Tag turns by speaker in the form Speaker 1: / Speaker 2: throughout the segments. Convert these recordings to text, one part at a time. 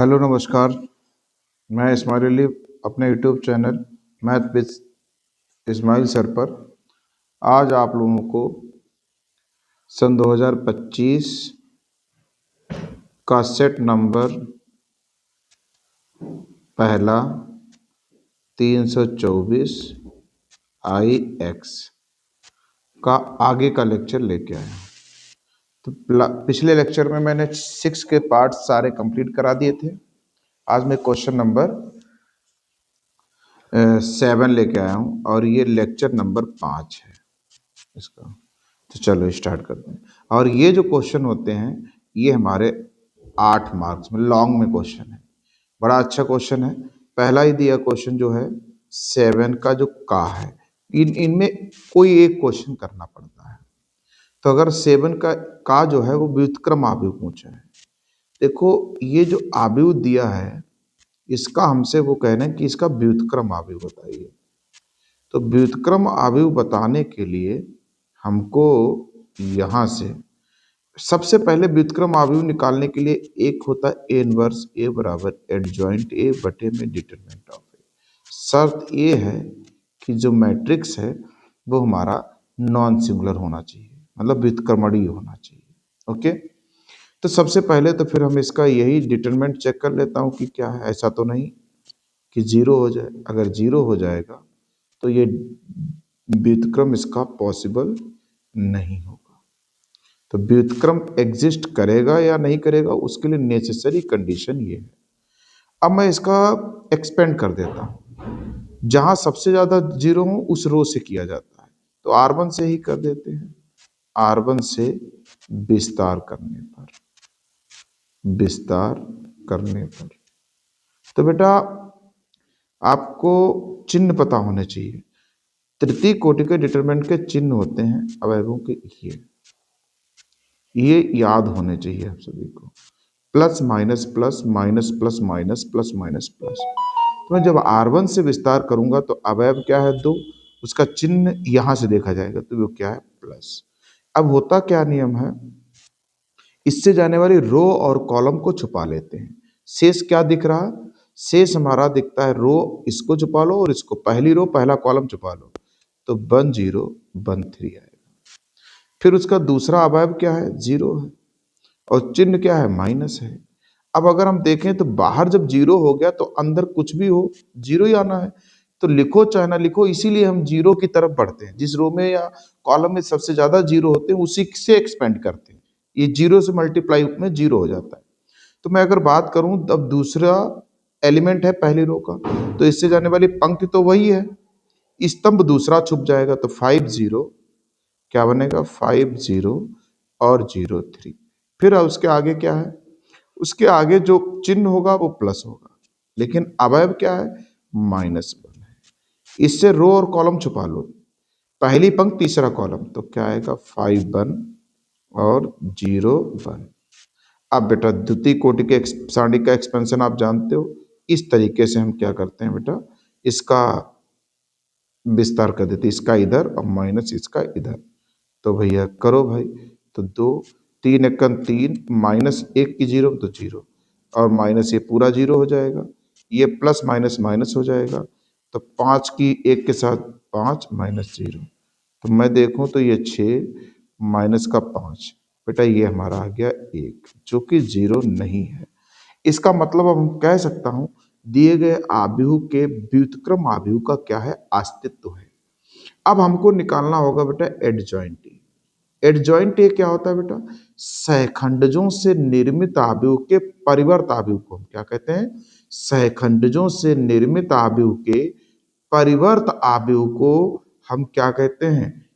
Speaker 1: Hello नमस्कार। मैं इस्माइल अली अपने YouTube channel math with Ismail sir पर आज आप लोगों को सन 2025 का सेट नंबर पहला 324 IX का आगे का लेक्चर लेके आया। तो पिछले लेक्चर में मैंने 6 के पार्ट सारे कंप्लीट करा दिए थे। आज मैं क्वेश्चन नंबर 7 लेके आया हूँ और ये लेक्चर नंबर 5 है इसका। तो चलो स्टार्ट करते हैं। और ये जो क्वेश्चन होते हैं ये हमारे 8 मार्क्स में लॉन्ग में क्वेश्चन है। बड़ा अच्छा क्वेश्चन है। पहला ही दिया क्वेश्चन जो है 7 का जो का है, इनमें कोई एक क्वेश्चन करना पड़ता है। तो अगर 7 का जो है वो व्युत्क्रम आव्यूह पूछा है। देखो ये जो आव्यूह दिया है इसका हमसे वो कह रहे हैं कि इसका व्युत्क्रम आव्यूह बताइए। तो व्युत्क्रम आव्यूह बताने के लिए हमको यहां से सबसे पहले व्युत्क्रम आव्यूह निकालने के लिए एक होता है ए इनवर्स ए बराबर एडजॉइंट ए बटे में डिटरमिनेंट ऑफ ए। शर्त ये है कि जो मैट्रिक्स है वो हमारा नॉन सिंगुलर होना चाहिए, मतलब व्युत्क्रमणीय होना चाहिए। ओके, तो सबसे पहले तो फिर हम इसका यही डिटरमिनेंट चेक कर लेता हूँ कि क्या है। ऐसा तो नहीं कि जीरो हो जाए। अगर जीरो हो जाएगा तो ये व्युत्क्रम इसका पॉसिबल नहीं होगा। तो व्युत्क्रम एग्जिस्ट करेगा या नहीं करेगा उसके लिए नेसेसरी कंडीशन ये है। अब मैं इसका एक्सपेंड कर देता हूं। जहां सबसे ज्यादा जीरो हो उस रो से किया जाता है, तो R1 से ही कर देते हैं। R1 से विस्तार करने पर तो बेटा आपको चिन्ह पता होने चाहिए। तृतीय कोटि के डिटरमिनेंट के चिन्ह होते हैं अवयवों के ये याद होने चाहिए आप सभी को। Plus minus plus minus plus minus plus minus plus. तो मैं जब R1 से विस्तार करूंगा तो अवयव क्या है दो, उसका चिन्ह यहां से देखा जाएगा तो वो क्या है प्लस। अब होता क्या नियम है, इससे जाने वाली रो और कॉलम को छुपा लेते हैं। शेष क्या दिख रहा, शेष हमारा दिखता है रो, इसको छुपा लो और इसको, पहली रो पहला कॉलम छुपा लो तो 1 0 1 3 आएगा। फिर उसका दूसरा अवयव क्या है, जीरो है और चिन्ह क्या है, माइनस है। अब अगर हम देखें तो बाहर जब जीरो हो गया तो अंदर कुछ भी हो जीरो ही आना है। तो लिखो चाहे ना लिखो, इसीलिए हम जीरो की तरफ बढ़ते हैं। जिस रो में या कॉलम में सबसे ज्यादा जीरो होते हैं उसी से एक्सपेंड करते हैं। ये जीरो से मल्टीप्लाई में जीरो हो जाता है। तो मैं अगर बात करूं अब दूसरा एलिमेंट है पहली रो का, तो इससे जाने वाली पंक्ति तो वही है, स्तंभ दूसरा छुप जाएगा तो 5 0 क्या बनेगा, 5 0 और 0 3। फिर उसके आगे क्या है, उसके आगे जो चिन्ह होगा वो प्लस होगा, लेकिन अवयव क्या है, -1 है। इससे रो और कॉलम छुपा लो, पहली पंक्ति तीसरा कॉलम, तो क्या आएगा 5 1 और 0 1। अब बेटा द्वितीय कोटि के सारणी का एक्सपेंशन आप जानते हो। इस तरीके से हम क्या करते हैं बेटा, इसका विस्तार कर देते, इसका इधर और माइनस इसका इधर। तो भैया करो भाई, तो 2 3 एकम 3 -1 की जीरो तो जीरो और माइनस ये पूरा जीरो हो जाएगा, ये प्लस माइनस माइनस हो जाएगा। तो 5 की 1 के साथ 5 -0। तो मैं देखूं तो ये 6 माइनस का 5, बेटा ये हमारा आ गया 1 जो कि जीरो नहीं है। इसका मतलब अब हम कह सकता हूं दिए गए आव्यूह के व्युत्क्रम आव्यूह का क्या है, अस्तित्व है। अब हमको निकालना होगा बेटा एडजॉइंट ए। एडजॉइंट ए क्या होता है बेटा, सहखंडजों से निर्मित आव्यूह के परिवर्त आव्यूह को हम क्या कहते हैं, सहखंडजों से निर्मित आव्यूह के परिवर्त आव्यूह को हम क्या कहते हैं,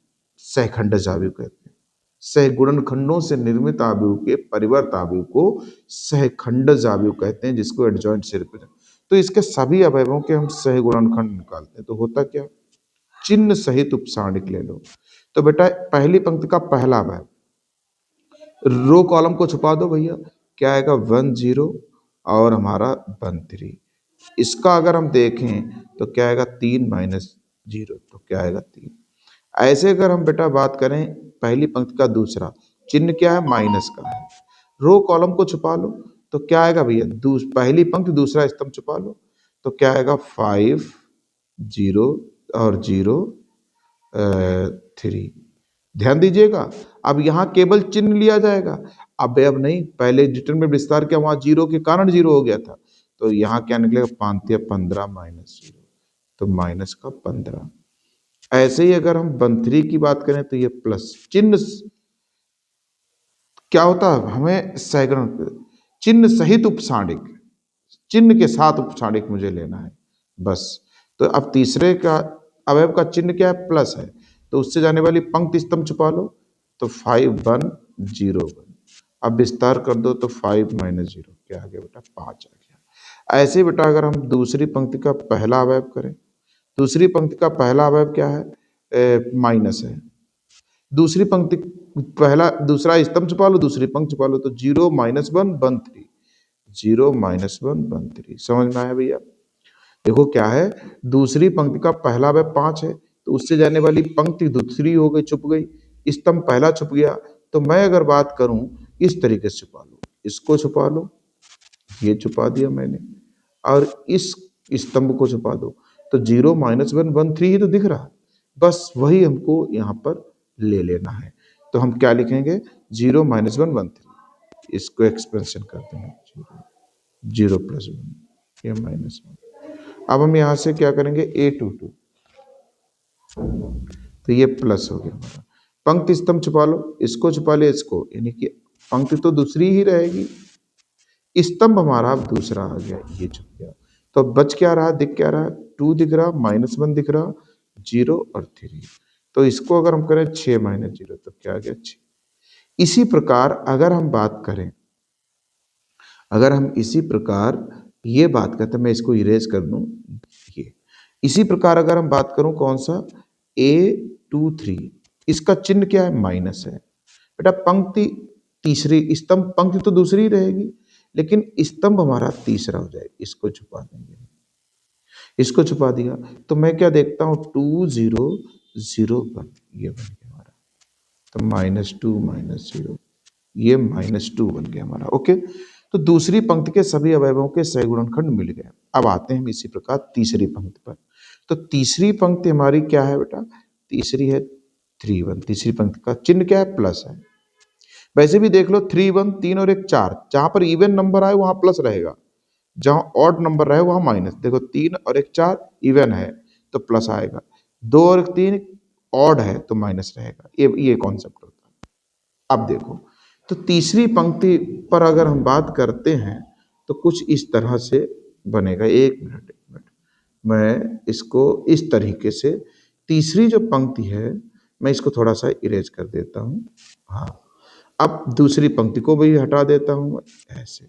Speaker 1: सहखंडज आव्यूह कहते हैं। सहगुणनखंडों से निर्मित आव्यूह के परिवर्त आव्यूह को सहखंडज आव्यूह कहते हैं, जिसको एडजॉइंट से रिप्रेजेंट। तो इसके सभी अवयवों के हम सहगुणनखंड निकालते हैं तो होता क्या, चिन्ह सहित उपसारणिक ले लो। तो बेटा पहली पंक्ति का पहला अवयव, रो कॉलम को छुपा दो भैया, क्या आएगा 1 0 और हमारा 1 3। इसका अगर हम देखें तो क्या आएगा 3 -0 तो क्या आएगा 3। ऐसे अगर हम बेटा बात करें पहली पंक्ति का दूसरा, चिन्ह क्या है, माइनस का है, रो कॉलम को छुपा लो तो क्या आएगा भैया, पहली पंक्ति दूसरा स्तंभ छुपा लो, तो क्या आएगा 5 0 और 0 3। ध्यान दीजिएगा, अब यहाँ केवल चिन्ह लिया जाएगा। अब नहीं, पहले डिटरमिनेंट विस्तार किया, वहां 0 के कारण 0 हो गया था, तो यहाँ क्या निकलेगा 5 या 15 -0, तो माइनस का 15। ऐसे ही अगर हम 13 की बात करें तो ये प्लस चिन्ह क्या होता है, हमें सैकड़ों चिन्ह सहित उपसाणिक, चिन्ह के साथ उपसाणिक मुझे लेना है बस। तो अब तीसरे का अवयव का चिन्ह क्या है, प्लस है, तो उससे जाने वाली पंक्ति स्तंभ छुपा लो, तो 5 1 0 1। अब विस्तार कर दो तो 5 -0 क्या आ गया बेटा, 5 आ गया। ऐसे ही बेटा अगर हम दूसरी पंक्ति का पहला अवयव करें, दूसरी पंक्ति का पहला अवयव क्या है, माइनस है। दूसरी पंक्ति पहला दूसरा स्तंभ छुपा लो, दूसरी पंक्ति छुपा लो, तो 0 -1 1 3, 0 -1 1 3। समझ में आया भैया? देखो क्या है, दूसरी पंक्ति का पहला अवयव 5 है, तो उससे जाने वाली पंक्ति दूसरी हो गई, छुप गई, स्तंभ पहला छुप गया। तो मैं अगर बात करूं इस तरीके से छुपा लो, इसको छुपा लो, ये छुपा दिया मैंने, और इस स्तंभ को छुपा दो, तो 0 -1 1 3 ही तो दिख रहा है, बस वही हमको यहाँ पर ले लेना है। तो हम क्या लिखेंगे, 0 -1 1 3, इसको एक्सपेंशन करते हैं, 0 + 1 ये -1। अब हम यहाँ से क्या करेंगे, a22, तो ये प्लस हो गया हमारा। पंक्ति स्तंभ छुपा लो, इसको छुपा ले, इसको, यानी कि पंक्ति तो दूसरी ही रहेगी, स्तंभ हमारा अब दूसरा आ गया, ये छुप गया। तो बच क्या रहा, दिख क्या रहा, 2 दिख रहा, -1 दिख रहा, 0 और 3। तो इसको अगर हम करें 6 - 0, तो क्या आ गया 6। इसी प्रकार अगर हम बात करें, अगर हम इसी प्रकार ये बात करते, मैं इसको इरेज कर दूं, ये इसी प्रकार अगर हम बात करूं कौन सा, A23, इसका चिन्ह क्या है, माइनस है। बेटा पंक्ति तीसरी, स्तंभ पंक्ति तो दूसरी रहेगी, लेकिन स्तंभ हमारा तीसरा हो जाए, इसको छुपा देंगे, इसको छुपा दिया, तो मैं क्या देखता हूं, 2 0 0 1, ये बन गया हमारा, तो -2 -0, ये -2 बन गया हमारा। ओके, तो दूसरी पंक्ति के सभी अवयवों के सहगुणनखंड मिल गए। अब आते हैं हम इसी प्रकार तीसरी पंक्ति पर। तो तीसरी पंक्ति हमारी क्या है बेटा, तीसरी है 3 1, तीसरी पंक्ति का चिन्ह क्या है, प्लस है। वैसे भी देख लो, 3 1 3 और 1 4, जहां पर इवन नंबर आए वहां प्लस रहेगा, जहां ऑड नंबर रहे वहां माइनस। देखो 3 और 1 4 इवन है तो प्लस आएगा, 2 और 3 ऑड है तो माइनस रहेगा, ये कॉन्सेप्ट होता है। अब देखो, तो तीसरी पंक्ति पर अगर हम बात करते हैं तो कुछ इस तरह से बनेगा। एक मिनट, मैं इसको इस तरीके से, तीसरी जो पंक्ति है मैं इसको थोड़ा सा इरेज कर देता हूं, हाँ, अब दूसरी पंक्ति को भी हटा देता हूं ऐसे,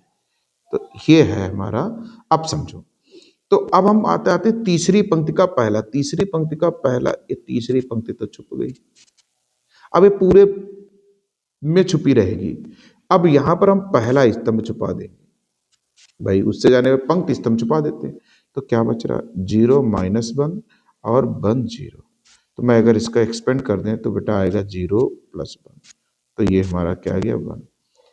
Speaker 1: तो ये है हमारा। अब समझो, तो अब हम आते आते तीसरी पंक्ति का पहला, तीसरी पंक्ति का पहला, ये तीसरी पंक्ति तो छुप गई, अब ये पूरे में छुपी रहेगी। अब यहां पर हम पहला स्तंभ छुपा देंगे, भाई उससे जाने में पंक्ति स्तंभ छुपा देते हैं, तो क्या बच रहा, 0 -1 और 1 0। तो मैं अगर इसका एक्सपेंड कर दें तो बेटा आएगा 0 + 1, तो ये हमारा क्या आ गया 1।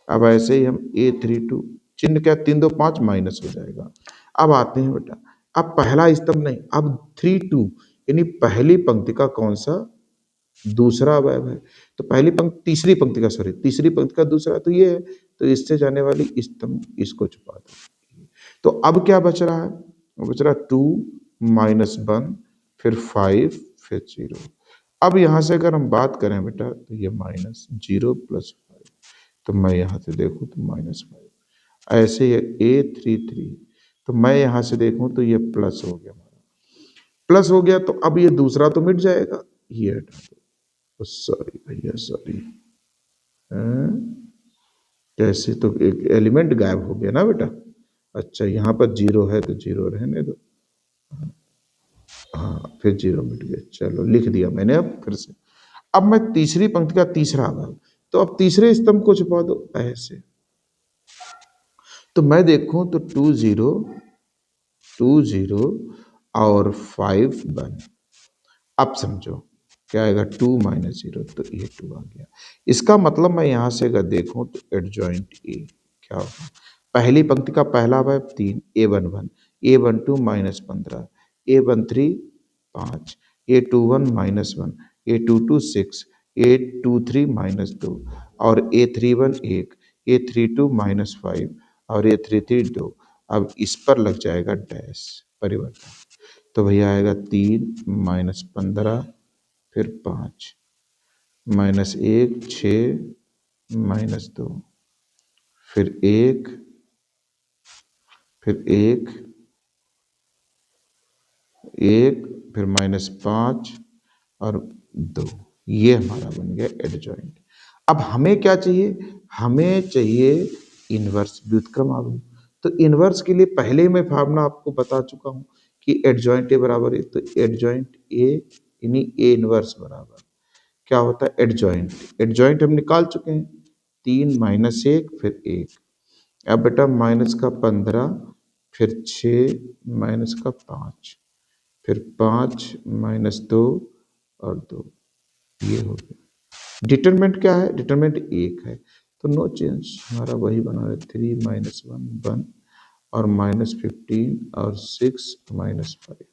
Speaker 1: अब ऐसे ही हम A32, चिन्ह क्या, 3 2 5 माइनस हो जाएगा। अब आते हैं बेटा, अब पहला स्तंभ नहीं, अब 3 2, यानी पहली पंक्ति का कौन सा, दूसरा अवयव है। तो पहली पंक्ति, तीसरी पंक्ति का, सॉरी, तीसरी पंक्ति का दूसरा तो ये है, तो इससे जाने वाली स्तंभ, इसको छुपा दो। तो अब क्या बच रहा है, बच रहा 2 -1, फिर 5, फिर 0। अब यहां से अगर हम बात करें बेटा, तो ये -0 + 5, तो मैं यहां से देखूं तो -5। ऐसे ये A33, तो मैं यहां से देखूं तो ये प्लस हो गया हमारा, प्लस हो गया, तो अब ये दूसरा तो मिट जाएगा, ये हटा दो, सॉरी भैया सॉरी, कैसे, तो एक एलिमेंट गायब हो गया ना बेटा। अच्छा, यहाँ पर 0 है तो 0 रहने दो, हाँ, फिर 0 मिट गया, चलो लिख दिया मैंने। अब फिर से, अब मैं तीसरी पंक्ति का तीसरा अवयव, तो अब तीसरे स्तंभ को छुपा दो ऐसे, तो मैं देखूं तो 2 0 2 0 और 5 1। अब समझो क्या आएगा, 2 -0, तो ये 2 आ गया। इसका मतलब मैं यहां से अगर देखूं तो एडजॉइंट ए क्या होगा, पहली पंक्ति का पहला अवयव 3, A11, A12 -15, A13 5, A21 -1, A22 6, A23 -2 और A31 1, A32 -5 और A33 2। अब इस पर लग जाएगा डैश परिवर्तन, तो भैया आएगा 3 -15 फिर 5 -1 6 -2 फिर 1 फिर 1 1 फिर -5 और 2। ये हमारा बन गया एडजॉइंट। अब हमें क्या चाहिए? हमें चाहिए इनवर्स व्युत्क्रम आव्यूह। तो इनवर्स के लिए पहले ही मैं फार्मूला आपको बता चुका हूं कि एडजॉइंट ए बराबर है, तो एडजॉइंट ए यानी ए इनवर्स बराबर क्या होता है? एडजॉइंट। एडजॉइंट हम निकाल चुके हैं, 3 -1 फिर 1। अब बेटा माइनस का 15 फिर 6 माइनस का 5 फिर 5 -2 और 2। ये हो गया। डिटरमिनेंट क्या है? डिटरमिनेंट 1 है, तो नो चेंज, हमारा वही बना है 3 -1 1 और -15 और 6 -5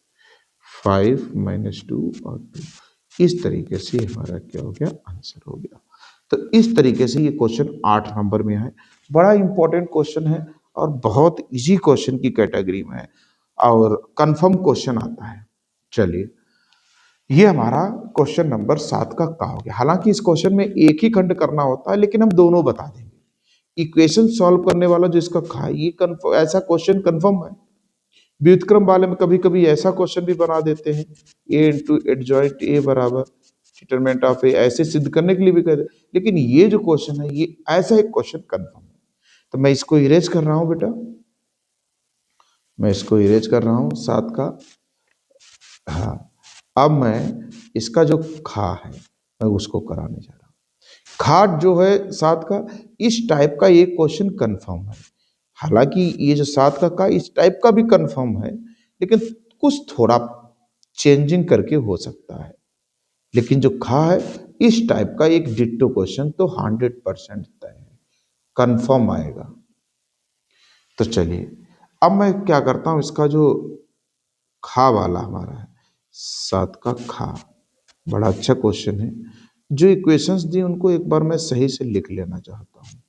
Speaker 1: 5 -2 और 2। इस तरीके से हमारा क्या हो गया? आंसर हो गया। तो इस तरीके से ये क्वेश्चन 8 नंबर में है। बड़ा इंपॉर्टेंट क्वेश्चन है और बहुत इजी क्वेश्चन की कैटेगरी में है और कंफर्म क्वेश्चन आता है। चलिए, ये हमारा क्वेश्चन नंबर 7 का हो गया। हालांकि इस क्वेश्चन में एक ही खंड करना होता है, लेकिन हम दोनों बता देंगे। इक्वेशन सॉल्व करने वाला जो इसका खा, ये ऐसा क्वेश्चन कंफर्म है। व्युत्क्रम वाले में कभी कभी ऐसा क्वेश्चन भी बना देते हैं, ए इंटू एडजॉइंट ए बराबर डिटरमिनेंट ऑफ ए, ऐसे सिद्ध करने के लिए भी कहते हैं। लेकिन ये जो क्वेश्चन है, ये ऐसा एक क्वेश्चन कंफर्म है। तो मैं इसको इरेज कर रहा हूं बेटा, मैं इसको इरेज कर रहा हूं 7 का। हाँ, अब मैं इसका जो खा है मैं उसको कराने जा रहा हूँ। खाट जो है 7 का, इस टाइप का एक क्वेश्चन कंफर्म है। हालांकि ये जो 7 का इस टाइप का भी कंफर्म है, लेकिन कुछ थोड़ा चेंजिंग करके हो सकता है। लेकिन जो खा है इस टाइप का एक डिट्टो क्वेश्चन तो 100% तय है, कंफर्म आएगा। तो चलिए, अब मैं क्या करता हूं, इसका जो खा वाला हमारा है 7 का खा, बड़ा अच्छा क्वेश्चन है। जो इक्वेशंस दी उनको एक बार मैं सही से लिख लेना चाहता हूँ।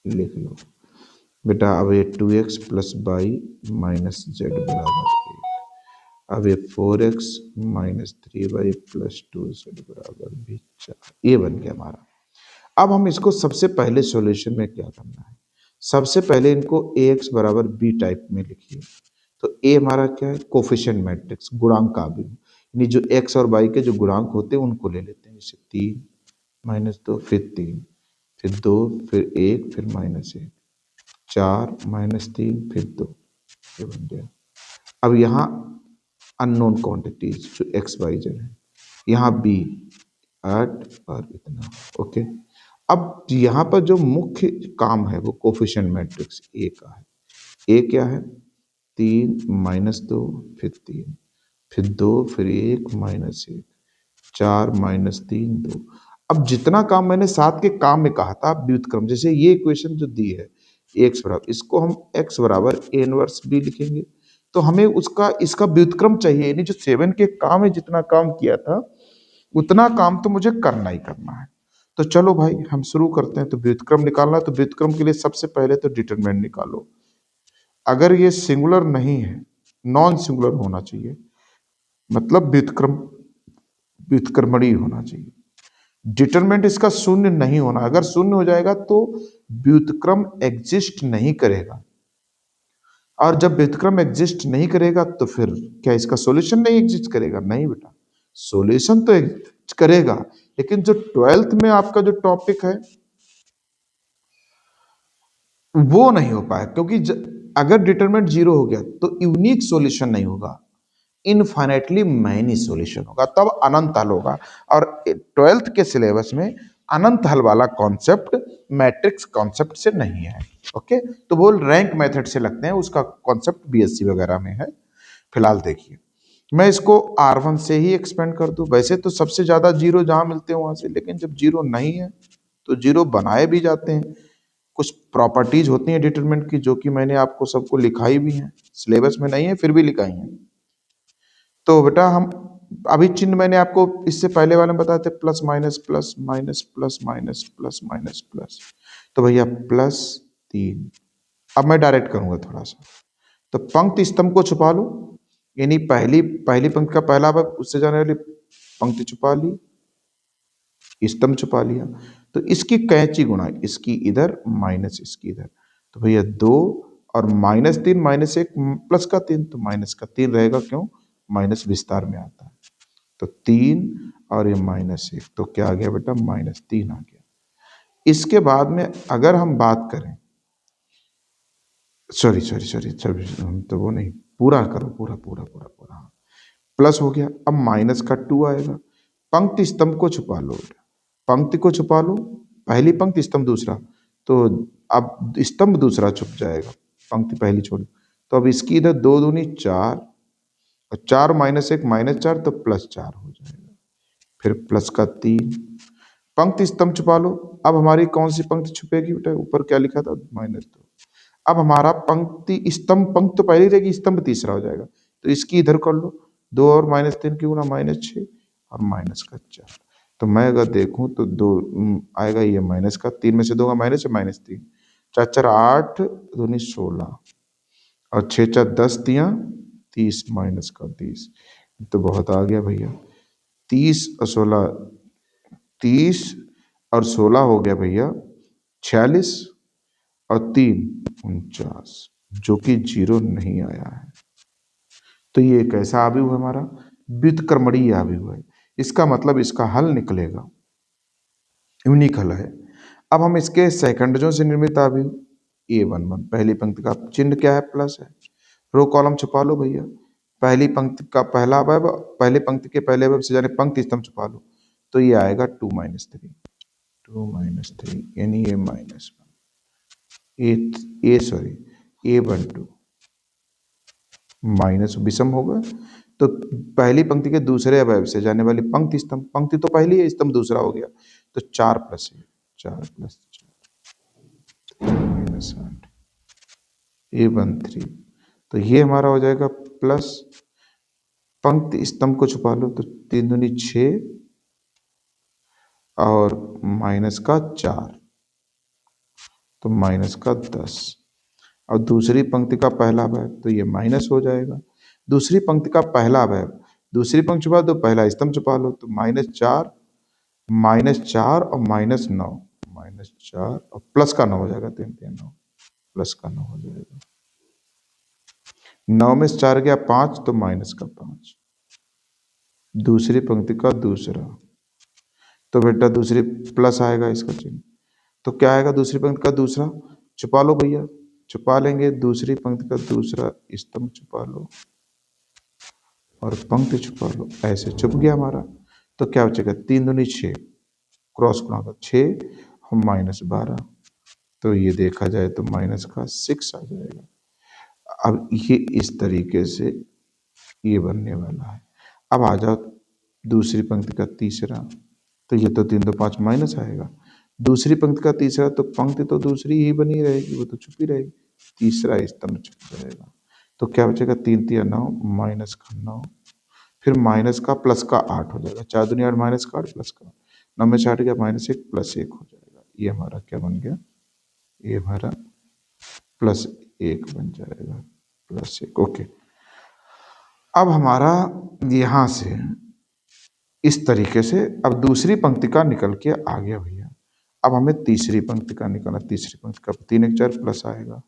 Speaker 1: लिख लो बेटा। अब ये 2x plus Y minus Z बराबर 1। अब ये 4x minus 3y plus 2z बराबर भी 4। ये बन गया हमारा। अब हम इसको सबसे पहले सॉल्यूशन में क्या करना है? सबसे पहले इनको ax बराबर b टाइप में लिखिए। तो a हमारा क्या है? कोफिशिएंट मैट्रिक्स, गुणांक आव्यूह, यानी जो x और y के जो गुणांक होते हैं उनको ले लेते हैं। जैसे 3 -2 फिर 3 फिर 2 फिर 1 फिर -1 4 -3 फिर 2। ये बन गया। अब यहाँ अननोन क्वांटिटीज जो एक्स वाई जेड है, यहाँ बी 8 और इतना। ओके, अब यहाँ पर जो मुख्य काम है वो कोफिशिएंट मैट्रिक्स ए का है। ए क्या है? 3 -2 फिर 3 फिर 2 फिर 1 -1 4 -3 2। अब जितना काम मैंने 7 के काम में कहा था व्युत्क्रम, जैसे ये इक्वेशन जो दी है एक्स बराबर, इसको हम एक्स बराबर ए इनवर्स बी लिखेंगे। तो हमें उसका इसका व्युत्क्रम चाहिए, यानी जो 7 के काम में जितना काम किया था उतना काम तो मुझे करना ही करना है। तो चलो भाई हम शुरू करते हैं। तो व्युत्क्रम निकालना, तो व्युत्क्रम के लिए सबसे पहले तो डिटरमिनेंट निकालो। अगर ये सिंगुलर नहीं है, नॉन सिंगुलर होना चाहिए, मतलब व्युत्क्रमणीय होना चाहिए। डिटरमिनेंट इसका शून्य नहीं होना। अगर शून्य हो जाएगा तो व्युत्क्रम एग्जिस्ट नहीं करेगा, और जब व्युत्क्रम एग्जिस्ट नहीं करेगा तो फिर क्या इसका सॉल्यूशन नहीं एग्जिस्ट करेगा? नहीं बेटा, सॉल्यूशन तो एग्जिस्ट करेगा, लेकिन जो 12th में आपका जो टॉपिक है वो नहीं हो पाया, क्योंकि अगर डिटरमिनेंट 0 हो गया तो यूनिक सॉल्यूशन नहीं होगा, इनफाइनाइटली मैनी सॉल्यूशन होगा, तब अनंत हल होगा। और 12th के सिलेबस में अनंत हल वाला कॉन्सेप्ट मैट्रिक्स कॉन्सेप्ट से नहीं है। ओके, तो वो रैंक मेथड से लगते हैं, उसका कॉन्सेप्ट बीएससी वगैरह में है। फिलहाल देखिए, मैं इसको R1 से ही एक्सपेंड कर दूं। वैसे तो सबसे ज्यादा जीरो जहां मिलते हैं वहां से, लेकिन जब जीरो नहीं है तो जीरो बनाए भी जाते हैं। कुछ प्रॉपर्टीज होती हैं डिटरमिनेंट की, जो कि मैंने आपको सबको लिखाई भी हैं, सिलेबस में नहीं है फिर भी लिखाई हैं। तो बेटा हम अभी चिन्ह मैंने आपको इससे पहले वाले में बताए थे, plus minus plus minus plus minus plus minus plus. तो भैया +3। अब मैं डायरेक्ट करूंगा थोड़ा सा। तो पंक्ति स्तंभ को छुपा लो, यानी पहली पहली पंक्ति का पहला भाग उससे जाने वाली पंक्ति छुपा ली, स्तंभ छुपा लिया। तो इसकी कैंची गुणा, इसकी इधर माइनस इसकी इधर। तो भैया 2 और -3 -1 प्लस का 3, तो माइनस का 3 रहेगा, क्यों? माइनस विस्तार में आता है। तो 3 और ये -1, तो क्या आ गया बेटा? -3 आ गया। इसके बाद में अगर हम बात करें, सॉरी सॉरी सॉरी सॉरी, तो वो नहीं, पूरा करो, पूरा पूरा पूरा पूरा, प्लस हो गया। अब माइनस का 2 आएगा। पंक्ति स्तंभ को छुपा लो, पंक्ति को छुपा लो, पहली पंक्ति स्तंभ दूसरा, तो अब स्तंभ दूसरा छुप जाएगा, पंक्ति पहली छोड़ी। तो अब इसकी इधर 2 दूनी 4, और 4 -1 -4, तो +4 हो जाएगा। फिर प्लस का 3, पंक्ति स्तंभ छुपा लो। अब हमारी कौन सी पंक्ति छुपेगी बेटा? ऊपर क्या लिखा था? -2। अब हमारा पंक्ति स्तंभ, पंक्ति तो पहली रहेगी, स्तंभ तीसरा हो जाएगा। तो इसकी इधर कर लो, 2 और -3 की गुणा -6 और माइनस का 4। तो मैं अगर देखूं तो 2 आएगा, ये माइनस का 3 में से 2 का माइनस है, -3, 4 4 8 दूनी 16 और 6 4 10 तियां 30 माइनस का 30। तो बहुत आ गया भैया, 30 और 16, 30 और 16 हो गया भैया 46 और 3 49, जो कि 0 नहीं आया है। तो ये कैसा आव्यूह है हमारा? व्युत्क्रमणीय आव्यूह है। इसका मतलब इसका हल निकलेगा, यूनिक हल है। अब हम इसके सेकंडजों से निर्मित आव्यूह, A11, पहली पंक्ति का चिन्ह क्या है? प्लस है। रो कॉलम छुपा लो भैया, पहली पंक्ति का पहला अवयव, पहले पंक्ति के पहले अवयव से जाने पंक्ति स्तंभ छुपा लो, तो ये आएगा 2 -3, 2 -3 यानी ये -1, A12 माइनस विषम होगा। तो पहली पंक्ति के दूसरे अवयव से जाने वाली पंक्ति स्तंभ, पंक्ति तो पहली है, स्तंभ दूसरा हो गया, तो 4 + 1, 4 + 4 -8, A13। तो ये हमारा हो जाएगा प्लस, पंक्ति स्तंभ को छुपा लो, तो 3 दूनी 6 और माइनस का 4, तो माइनस का 10। और दूसरी पंक्ति का पहला अवयव, तो ये माइनस हो जाएगा। दूसरी पंक्ति का पहला अवयव, दूसरी पंक्ति छुपा दो, पहला स्तंभ छुपा लो, तो -4 और -9, -4 और प्लस का 9 हो जाएगा, 3 3 9, प्लस का 9 हो जाएगा। 9 में से 4 गया 5, तो माइनस का 5। दूसरी पंक्ति का दूसरा, तो बेटा दूसरी प्लस आएगा इसका चिन्ह, तो क्या आएगा? दूसरी पंक्ति का दूसरा छुपा लो भैया, छुपा लेंगे, दूसरी पंक्ति का दूसरा स्तंभ छुपा लो और पंक्ति छुपा लो, ऐसे छुप गया हमारा। तो क्या बचेगा? 3 दूनी 6, क्रॉस गुणा का 6 और -12, तो ये देखा जाए तो माइनस का 6 आ जाएगा। अब ये इस तरीके से ये बनने वाला है। अब आ जाओ दूसरी पंक्ति का तीसरा, तो ये तो 3 2 5 माइनस आएगा। दूसरी पंक्ति का तीसरा, तो पंक्ति तो दूसरी ही बनी रहेगी, वो तो छुपी रहेगी, तीसरा स्तंभ छुप जाएगा। तो क्या बचेगा? 3 3 9, माइनस का 9, फिर माइनस का प्लस का 8 हो जाएगा, 4 दूनी 8 माइनस का 8 प्लस का 9 में 60 गया, -1 + 1 हो जाएगा। ये हमारा क्या बन गया? ये हमारा +1 बन जाएगा, +1। ओके। अब हमारा यहां से इस तरीके से अब दूसरी पंक्ति का निकल के आ गया भैया। अब हमें तीसरी पंक्ति का निकालना, तीसरी पंक्ति का 3 1 4 प्लस आएगा।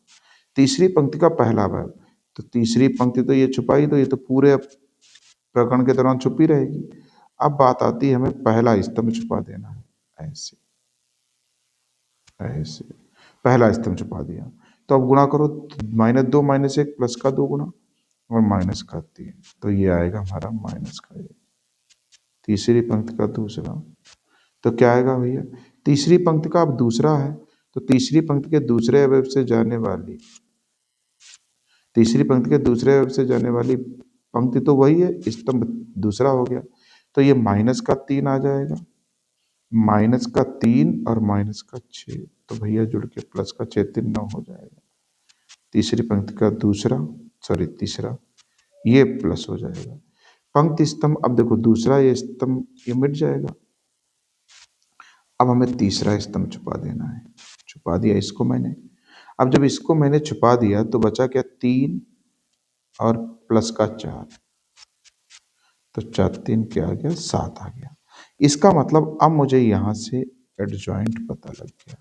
Speaker 1: तीसरी पंक्ति का पहला अवयव, तो तीसरी पंक्ति तो ये छुपाई, तो ये तो पूरे प्रकरण के दौरान छुपी रहेगी। अब बात आती है हमें पहला स्तंभ छुपा देना है, ऐसे ऐसे पहला स्तंभ छुपा दिया। तो अब गुणा करो, -2 -1 प्लस का 2 गुणा और माइनस का 3, तो ये आएगा हमारा माइनस का 1। तीसरी पंक्ति का दूसरा, तो क्या आएगा भैया? तीसरी पंक्ति का अब दूसरा है, तो तीसरी पंक्ति के दूसरे अवयव से जाने वाली, तीसरी पंक्ति के दूसरे अवयव से जाने वाली पंक्ति तो वही है, स्तंभ दूसरा हो गया, तो ये -3 आ जाएगा। माइनस का 3 और माइनस का 6, तो भैया जुड़ के प्लस का 6 3 9 हो जाएगा। तीसरी पंक्ति का तीसरा ये प्लस हो जाएगा। पंक्ति स्तंभ, अब देखो दूसरा ये स्तंभ ये मिट जाएगा। अब हमें तीसरा स्तंभ छुपा देना है। छुपा दिया इसको मैंने। अब जब इसको मैंने छुपा दिया तो बचा क्या, 3 और प्लस का 4, तो 4 3 क्या आ गया, 7 आ गया। इसका मतलब अब मुझे यहां से एडजॉइंट पता लग गया।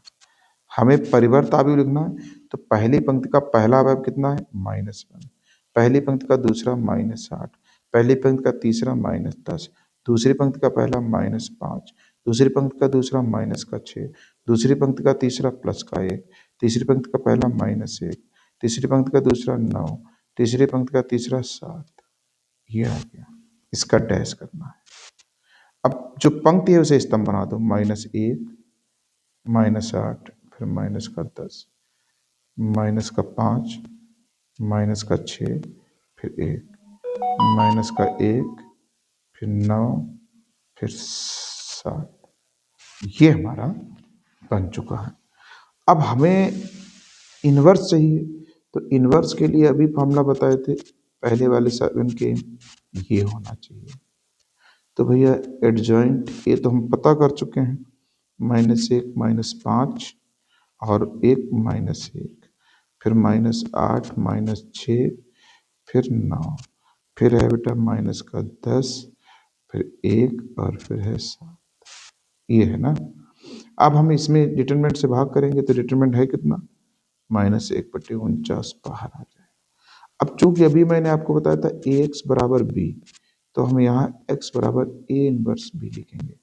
Speaker 1: हमें परिवर्त अवयव लिखना है, तो पहली पंक्ति का पहला अवयव कितना है, -1, पहली पंक्ति का दूसरा -8, पहली पंक्ति का तीसरा -10, दूसरी पंक्ति का पहला -5, दूसरी पंक्ति का दूसरा -6, दूसरी पंक्ति का तीसरा +1, तीसरी पंक्ति का पहला -1, तीसरी पंक्ति का दूसरा 9, तीसरी पंक्ति का तीसरा 7, ये आ गया। इसका डैश करना है। अब जो पंक्ति है उसे स्तंभ बना दो, -1, -8, फिर -10, -5, -6, फिर 1, -1, फिर 9, फिर 7, ये हमारा बन चुका है। अब हमें इन्वर्स चाहिए, तो इन्वर्स के लिए अभी फॉर्मूला बताए थे पहले वाले 7 के, ये होना चाहिए। तो भैया एडजॉइंट ये तो हम पता कर चुके हैं, -1 -5 और 1 -1, फिर -8 -6, फिर 9, फिर है बेटा -10, फिर 1 और फिर है 7, ये है ना। अब हम इसमें डिटरमिनेंट से भाग करेंगे तो डिटरमिनेंट है कितना, -1/49 बाहर आ जाए। अब चूंकि अभी मैंने आपको बताया था Ax बराबर b, तो हम यहाँ x बराबर A इनवर्स b लिखेंगे।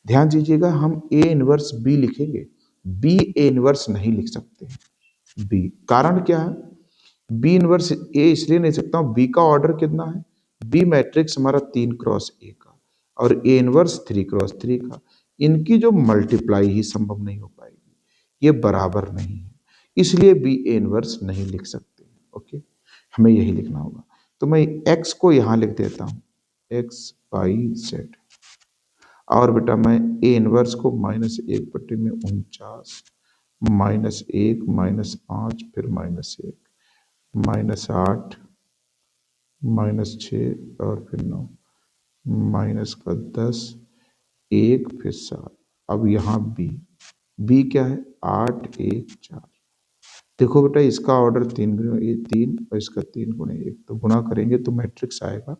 Speaker 1: ध्यान दीजिएगा, हम A इनवर्स b लिखेंगे, b A इनवर्स नहीं लिख सकते। b कारण क्या है, b इनवर्स A इसलिए नहीं सकता हूँ, b का ऑर्डर कितना है, b मैट्रिक्स हमारा 3x A का और A इनवर्स 3x3 का, इनकी जो मल्टीप्लाई ही संभव नहीं हो पाएगी, ये बराबर नहीं है, इसलिए b A इनवर्स नहीं लिख सकते। ओके, हमें यही लिखना होगा। तो मैं x को यहां लिख देता हूं, x/z, और बेटा मैं A इनवर्स को -1/49, -1 -5 फिर -1, -8 -6 और फिर 9, -10, 1 फिर 7। अब यहाँ b क्या है, 8 1 4। देखो बेटा इसका ऑर्डर 3 गुणे 3 और इसका 3 गुणे 1, तो गुणा करेंगे तो मैट्रिक्स आएगा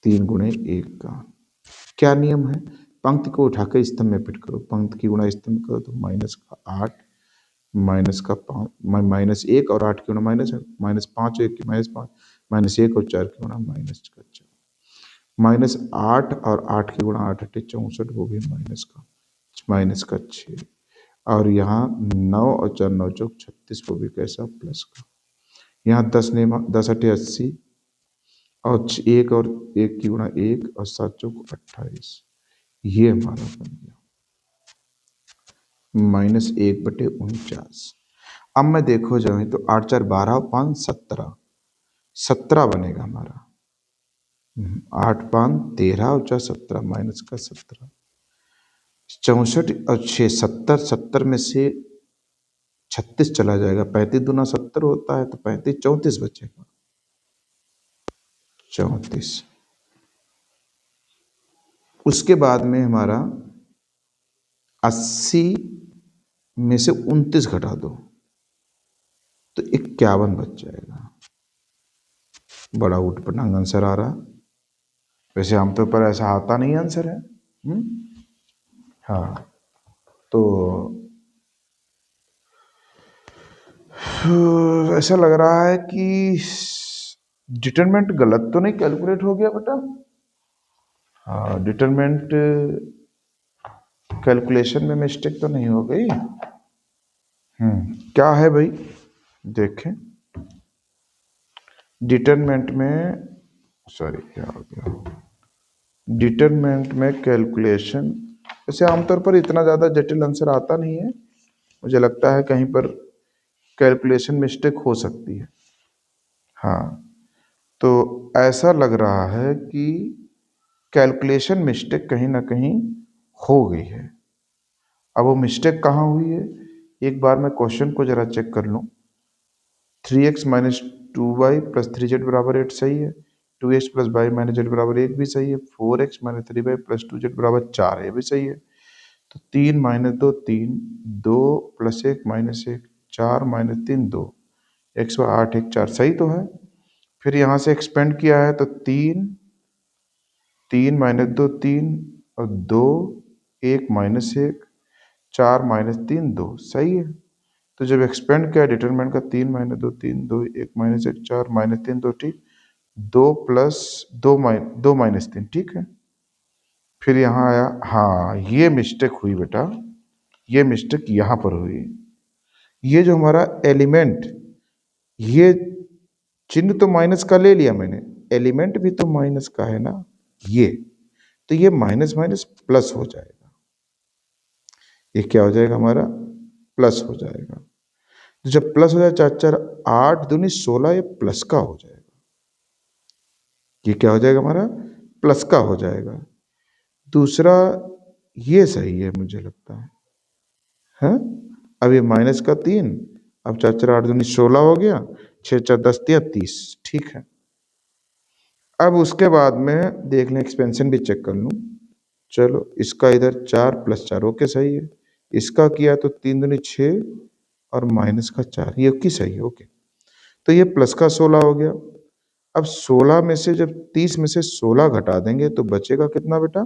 Speaker 1: 3 गुणे 1 का। क्या नियम है, पंक्ति को उठाकर स्तंभ में फिट करो, पंक्ति की गुणा स्तंभ करो तो -8 -1 और 8 की गुणा -5 1 की -5, -1 और 4 की गुणा -4, -8 और 8 की गुणा 8 8 64, वो भी -6, और यहाँ 9 और 4 9 चौक 36, वो भी कैसा, प्लस का। यहाँ 10 8 80 और 1 और 1 की गुणा 1 और 7 चौक 28, ये हमारा बन गया -1/49। अब मैं देखो जाए तो 8 4 12 5 17, 17 बनेगा हमारा, 8 5 13 और 4 17, माइनस का 17, 64 और 6 70, 70 में से 36 चला जाएगा, 35 दूना 70 होता है, तो 35 34 बचेगा, 34। उसके बाद में हमारा 80 में से 29 घटा दो तो 51 बच जाएगा। बड़ा उटपटांग आंसर आ रहा, वैसे आमतौर पर ऐसा आता नहीं आंसर है। हाँ, तो ऐसा लग रहा है कि डिटरमिनेंट गलत तो नहीं कैलकुलेट हो गया बेटा। हाँ, डिटरमिनेंट कैलकुलेशन में मिस्टेक तो नहीं हो गई। क्या है भाई, देखें डिटरमिनेंट में, सॉरी क्या हो गया, डिटरमिनेंट में कैलकुलेशन वैसे आमतौर पर इतना ज़्यादा जटिल आंसर आता नहीं है, मुझे लगता है कहीं पर कैलकुलेशन मिस्टेक हो सकती है। हाँ, तो ऐसा लग रहा है कि कैलकुलेशन मिस्टेक कहीं ना कहीं हो गई है। अब वो मिस्टेक कहाँ हुई है, एक बार मैं क्वेश्चन को जरा चेक कर लूँ। 3x minus 2y plus 3z बराबर 8 सही है। 2x plus Y minus Z बराबर 1 भी सही है। 4x minus 3y plus 2z बराबर 4 है, ये भी सही है। तो 3 minus 2 3, 2 plus 1 minus 1, 4 minus 3 2, x व 8 1 4 सही तो है। फिर यहाँ से एक्सपेंड किया है तो 3, 3 माइनस 2 3 और 2, 1 माइनस 1, 4 माइनस 3 2 सही है। तो जब एक्सपेंड किया डिटरमिनेंट का 3 माइनस 2 3 2 1 माइनस 1 4 माइनस 3 2 ठीक, 2 प्लस 2 माइनस 3 ठीक है। फिर यहाँ आया, हाँ ये मिस्टेक हुई बेटा, ये मिस्टेक यहाँ पर हुई। ये जो हमारा एलिमेंट, ये चिन्ह तो माइनस का ले लिया मैंने, एलिमेंट भी तो माइनस का है ना ये, तो ये माइनस माइनस प्लस हो जाएगा। ये क्या हो जाएगा हमारा, प्लस हो जाएगा। तो जब प्लस हो जाए 4 4 8 दूनी 16, ये प्लस का हो जाएगा। ये क्या हो जाएगा हमारा, प्लस का हो जाएगा। दूसरा ये सही है मुझे लगता है? अब ये माइनस का 3, अब 4 4 8 दूनी 16 हो गया, 6 4 10 3 30 ठीक है। अब उसके बाद में देख लें, एक्सपेंशन भी चेक कर लूँ। चलो इसका इधर 4 प्लस 4 ओके सही है। इसका किया तो 3 दूनी 6 और माइनस का 4, ये की सही है ओके। तो ये प्लस का 16 हो गया। अब 16 में से जब 30 में से 16 घटा देंगे तो बचेगा कितना बेटा,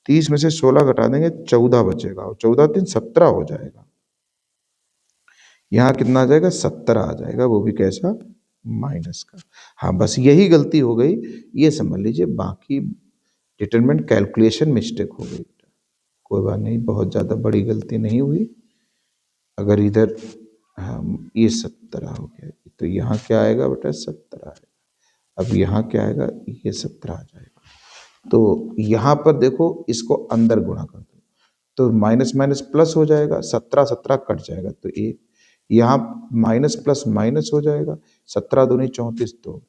Speaker 1: 30 में से 16 घटा देंगे 14 बचेगा, और 14 3 17 हो जाएगा। यहाँ कितना आ जाएगा, 17 आ जाएगा, वो भी कैसा, माइनस का। हाँ बस यही गलती हो गई, ये समझ लीजिए, बाकी डिटरमिनेंट कैलकुलेशन मिस्टेक हो गई। कोई बात नहीं, बहुत ज़्यादा बड़ी गलती नहीं हुई। अगर इधर हम ये 17 हो गया, तो यहाँ क्या आएगा बेटा, 17 आएगा। अब यहाँ क्या आएगा, ये 17 आ जाएगा। तो यहाँ पर देखो, इसको अंदर गुणा कर दो तो माइनस माइनस प्लस हो जाएगा, 17 17 कट जाएगा तो 1, यहाँ माइनस प्लस माइनस हो जाएगा, 17 दूनी 34 2,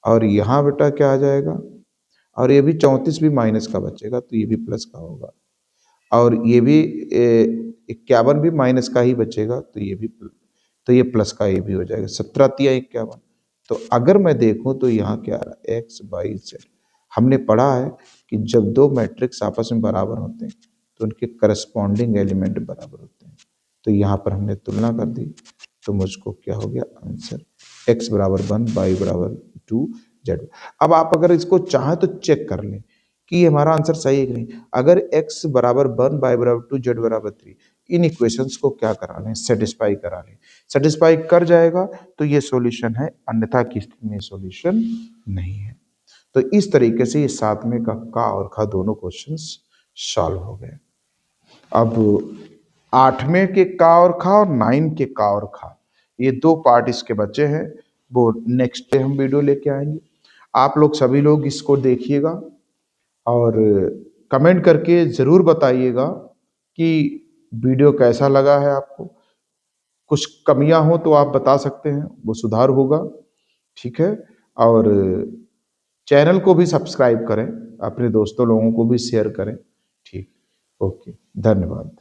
Speaker 1: और यहाँ बेटा क्या आ जाएगा, और ये भी 34 भी माइनस का बचेगा तो ये भी प्लस का होगा, और ये भी 51 भी माइनस का ही बचेगा तो ये भी, तो ये प्लस का ये भी हो जाएगा, 17 तिया 51। तो अगर मैं देखूं तो यहाँ क्या आ रहा है, एक्स वाई जेड। हमने पढ़ा है कि जब दो मैट्रिक्स आपस में बराबर होते हैं तो उनके करस्पॉन्डिंग एलिमेंट बराबर होते हैं। तो यहाँ पर हमने तुलना कर दी, तो मुझको क्या हो गया आंसर, x बराबर 1 वाई बराबर 2 जेड। अब आप अगर इसको चाहें तो चेक कर लें कि ये हमारा आंसर सही है कि नहीं। अगर x बराबर 1 वाई बराबर 2 जेड बराबर 3, इन इक्वेशंस को क्या करा लें, सेटिस्फाई करा लें। सेटिस्फाई कर जाएगा तो ये सॉल्यूशन है, अन्यथा की स्थिति में सॉल्यूशन नहीं है। तो इस तरीके से ये 7वें का और खा दोनों क्वेश्चंस सॉल्व हो गए। अब 8वें के का और खा और 9 के का और खा, ये दो पार्ट इसके बचे हैं, वो नेक्स्ट डे हम वीडियो लेके आएंगे। आप लोग सभी लोग इसको देखिएगा और कमेंट करके ज़रूर बताइएगा कि वीडियो कैसा लगा है आपको। कुछ कमियां हो तो आप बता सकते हैं, वो सुधार होगा, ठीक है। और चैनल को भी सब्सक्राइब करें, अपने दोस्तों लोगों को भी शेयर करें, ठीक। ओके, धन्यवाद।